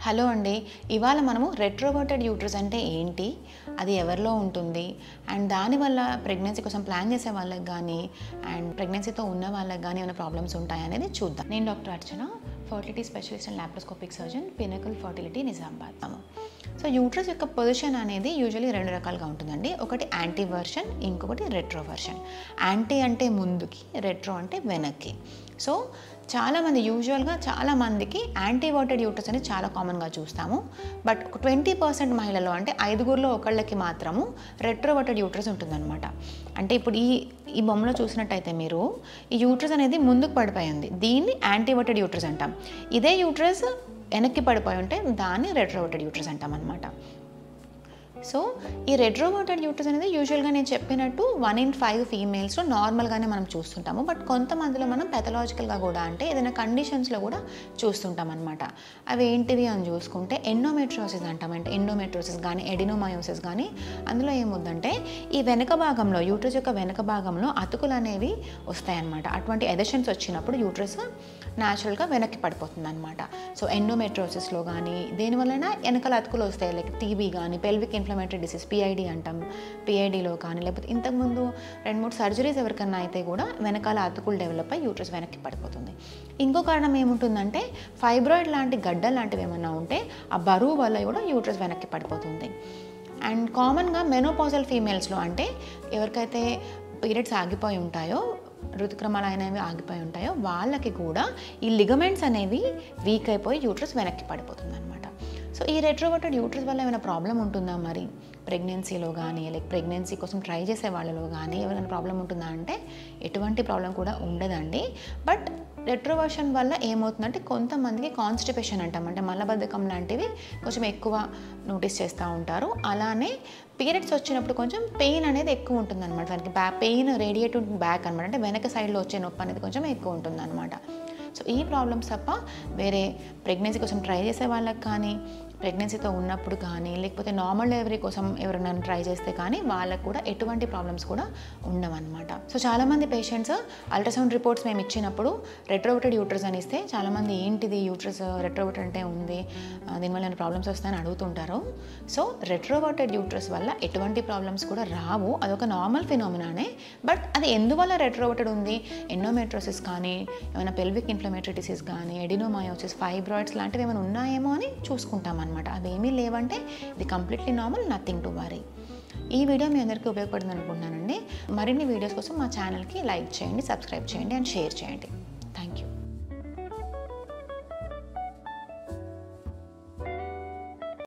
Hello అండి. ఇవాళ మనము రెట్రోవర్టెడ్ యూట్రస్ అంటే ఏంటి, అది ఎవరిలో ఉంటుంది, అండ్ దానివల్ల ప్రెగ్నెన్సీ కోసం ప్లాన్ చేసే వాళ్ళకి కానీ అండ్ ప్రెగ్నెన్సీతో ఉన్న వాళ్ళకి కానీ ఏమైనా ప్రాబ్లమ్స్ ఉంటాయనేది చూద్దాం. నేను doctor Archana, fertility specialist and laparoscopic surgeon, pinnacle fertility Nizamabad. So uterus యొక్క పొజిషన్ అనేది యూజువల్లీ రెండు రకాలుగా ఉంటుందండి. ఒకటి యాంటీ వర్షన్, ఇంకొకటి రెట్రో వర్షన్. యాంటీ అంటే ముందుకి, రెట్రో అంటే వెనక్కి. సో చాలామంది యూజువల్గా చాలామందికి యాంటీవర్టెడ్ యూట్రస్ అనేది చాలా కామన్గా చూస్తాము. బట్ 20% మహిళల్లో అంటే 5గురిలో ఒకళ్ళకి మాత్రము రెట్రోవర్టెడ్ యూట్రస్ ఉంటుందన్నమాట. అంటే ఇప్పుడు ఈ బొమ్మలో చూసినట్టయితే మీరు ఈ యూట్రస్ అనేది ముందుకు పడిపోయింది, దీన్ని యాంటీవర్టెడ్ యూట్రస్ అంటాం. ఇదే యూట్రస్ వెనక్కి పడిపోయి ఉంటే దాన్ని రెట్రోవర్టెడ్ యూట్రస్ అంటాం అన్నమాట. సో ఈ రెట్రోవర్టెడ్ యూట్రస్ అనేది యూజువల్గా నేను చెప్పినట్టు 1 in 5 ఫీమేల్స్లో నార్మల్గానే మనం చూస్తుంటాము. బట్ కొంతమందిలో మనం పెథలాజికల్గా కూడా అంటే ఏదైనా కండిషన్స్లో కూడా చూస్తుంటాం అనమాట. అవి ఏంటివి అని చూసుకుంటే ఎండోమెట్రియోసిస్ అంటాం. అంటే ఎండోమెట్రియోసిస్ కానీ ఎడినోమయోసిస్ కానీ అందులో ఏముందంటే ఈ వెనక భాగంలో యూట్రస్ యొక్క వెనక భాగంలో అతుకులు అనేవి వస్తాయన్నమాట. అటువంటి ఎదెషన్స్ వచ్చినప్పుడు యూట్రస్ న్యాచురల్గా వెనక్కి పడిపోతుంది అనమాట. సో ఎండోమెట్రియోసిస్లో కానీ దేనివల్లైనా వెనకాల అతుకులు వస్తాయి. లైక్ టీబీ కానీ పెల్విక్ ఇన్ఫ్లమేటరీ డిసీజ్ పిఐడి అంటాం, పిఐడిలో కానీ లేకపోతే ఇంతకుముందు 2-3 సర్జరీస్ ఎవరికన్నా అయితే కూడా వెనకాల అతుకులు డెవలప్ అయ్యి యూట్రస్ వెనక్కి పడిపోతుంది. ఇంకో కారణం ఏముంటుందంటే ఫైబ్రాయిడ్ లాంటి గడ్డలు లాంటివి ఏమన్నా ఉంటే ఆ బరువు వల్ల కూడా యూట్రస్ వెనక్కి పడిపోతుంది. అండ్ కామన్గా మెనోపాజల్ ఫీమేల్స్లో అంటే ఎవరికైతే పీరియడ్స్ ఆగిపోయి ఉంటాయో, ఋతుక్రమాలు అనేవి ఆగిపోయి ఉంటాయో వాళ్ళకి కూడా ఈ లిగమెంట్స్ అనేవి వీక్ అయిపోయి యూట్రస్ వెనక్కి పడిపోతుంది అనమాట. సో ఈ రెట్రోవర్టెడ్ యూట్రస్ వల్ల ఏమైనా ప్రాబ్లం ఉంటుందా మరి ప్రెగ్నెన్సీలో కానీ లైక్ ప్రెగ్నెన్సీ కోసం ట్రై చేసే వాళ్ళలో కానీ ఏమైనా ప్రాబ్లం ఉంటుందా అంటే ఎటువంటి ప్రాబ్లం కూడా ఉండదండి. బట్ రెట్రోవర్షన్ వల్ల ఏమవుతుందంటే కొంతమందికి కాన్స్టిపేషన్ అంటాం, అంటే మలబద్ధకం లాంటివి కొంచెం ఎక్కువ నోటీస్ చేస్తూ ఉంటారు. అలానే పీరియడ్స్ వచ్చినప్పుడు కొంచెం పెయిన్ అనేది ఎక్కువ ఉంటుంది అనమాట. దానికి పెయిన్ రేడియేట్ బ్యాక్ అనమాట, అంటే వెనక సైడ్లో వచ్చే నొప్పి అనేది కొంచెం ఎక్కువ ఉంటుంది అనమాట. సో ఈ ప్రాబ్లమ్స్ తప్ప వేరే ప్రెగ్నెన్సీ కోసం ట్రై చేసే వాళ్ళకి కానీ ప్రెగ్నెన్సీతో ఉన్నప్పుడు కానీ లేకపోతే నార్మల్ డెలివరీ కోసం ఎవరైనా ట్రై చేస్తే కానీ వాళ్ళకు కూడా ఎటువంటి ప్రాబ్లమ్స్ కూడా ఉండవన్నమాట. సో చాలామంది పేషెంట్స్ అల్ట్రాసౌండ్ రిపోర్ట్స్ మేము ఇచ్చినప్పుడు రెట్రోవర్టెడ్ యూట్రస్ అని ఇస్తే చాలామంది ఏంటిది యూట్రస్ రెట్రోవర్టెడ్ అంటే ఉంది, దీనివల్ల ఏమైనా ప్రాబ్లమ్స్ వస్తాయని అడుగుతుంటారు. సో రెట్రోవర్టెడ్ యూట్రస్ వల్ల ఎటువంటి ప్రాబ్లమ్స్ కూడా రావు, అదొక నార్మల్ ఫినామినానే. బట్ అది ఎందువల్ల రెట్రోవర్టెడ్ ఉంది, ఎండోమెట్రోసిస్ కానీ ఏమైనా పెల్విక్ ఇన్ఫ్లమేటరీ డిసీజ్ కానీ ఎడినోమయోసిస్ ఫైబ్రాయిడ్స్ లాంటివి ఏమైనా ఉన్నాయేమో అని చూసుకుంటాం అనమాట. అవేమీ లేవంటే ఇది completely normal, nothing to worry. ఈ వీడియో మీ అందరికీ ఉపయోగపడుతుంది అనుకుంటున్నానండి. మరిన్ని వీడియోస్ కోసం మా ఛానల్కి లైక్ చేయండి, సబ్స్క్రైబ్ చేయండి అండ్ షేర్ చేయండి.